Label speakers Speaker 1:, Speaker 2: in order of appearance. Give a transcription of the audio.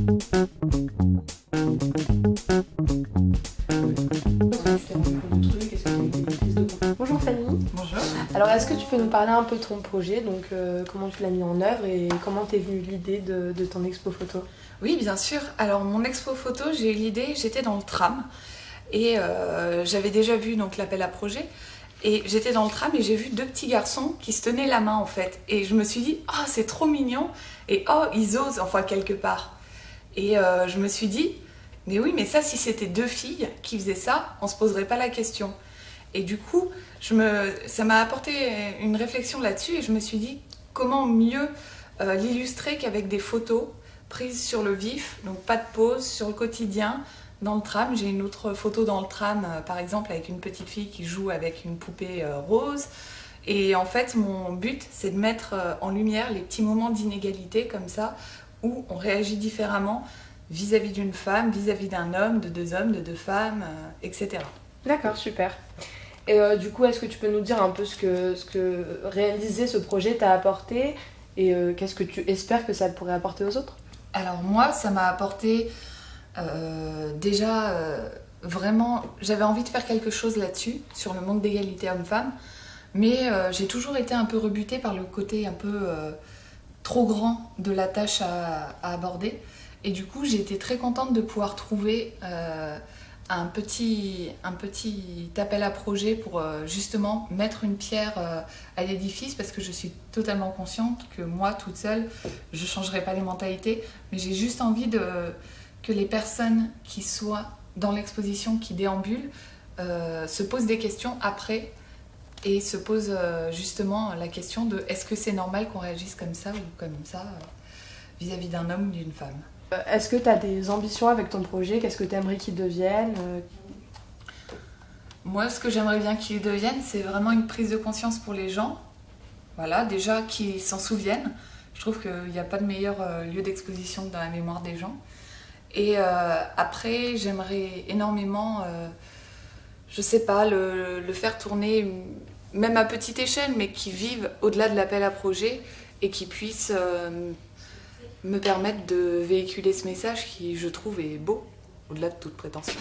Speaker 1: Bonjour Fanny.
Speaker 2: Bonjour.
Speaker 1: Alors est-ce que tu peux nous parler un peu de ton projet, donc comment tu l'as mis en œuvre et comment t'es venue l'idée de ton expo photo?
Speaker 2: Oui, bien sûr. Alors mon expo photo, j'ai eu l'idée, j'étais dans le tram et j'avais déjà vu donc l'appel à projet. Et j'étais dans le tram et j'ai vu deux petits garçons qui se tenaient la main en fait. Et je me suis dit, oh c'est trop mignon et oh ils osent enfin quelque part. Et je me suis dit, mais oui mais ça si c'était deux filles qui faisaient ça, on se poserait pas la question. Et du coup, ça m'a apporté une réflexion là-dessus et je me suis dit comment mieux l'illustrer qu'avec des photos prises sur le vif, donc pas de pause, sur le quotidien. Dans le tram, j'ai une autre photo dans le tram, par exemple avec une petite fille qui joue avec une poupée rose. Et en fait, mon but, c'est de mettre en lumière les petits moments d'inégalité comme ça, où on réagit différemment vis-à-vis d'une femme, vis-à-vis d'un homme, de deux femmes, etc.
Speaker 1: D'accord, super. Et du coup, est-ce que tu peux nous dire un peu ce que réaliser ce projet t'a apporté et qu'est-ce que tu espères que ça pourrait apporter aux autres?
Speaker 2: Alors moi, ça m'a apporté déjà vraiment, j'avais envie de faire quelque chose là-dessus, sur le manque d'égalité homme-femme, mais j'ai toujours été un peu rebutée par le côté un peu trop grand de la tâche à aborder. Et du coup, j'ai été très contente de pouvoir trouver un petit appel à projet pour justement mettre une pierre à l'édifice, parce que je suis totalement consciente que moi, toute seule, je ne changerai pas les mentalités, mais j'ai juste envie que les personnes qui soient dans l'exposition, qui déambulent, se posent des questions après et se posent justement la question de est-ce que c'est normal qu'on réagisse comme ça ou comme ça vis-à-vis d'un homme ou d'une femme.
Speaker 1: Est-ce que tu as des ambitions avec ton projet? Qu'est-ce que tu aimerais qu'il devienne?
Speaker 2: Moi, ce que j'aimerais bien qu'il devienne, c'est vraiment une prise de conscience pour les gens. Voilà, déjà qu'ils s'en souviennent. Je trouve qu'il n'y a pas de meilleur lieu d'exposition que dans la mémoire des gens. Et après, j'aimerais énormément, je sais pas, le faire tourner, même à petite échelle, mais qui vive au-delà de l'appel à projet et qui puisse me permettre de véhiculer ce message qui, je trouve, est beau, au-delà de toute prétention.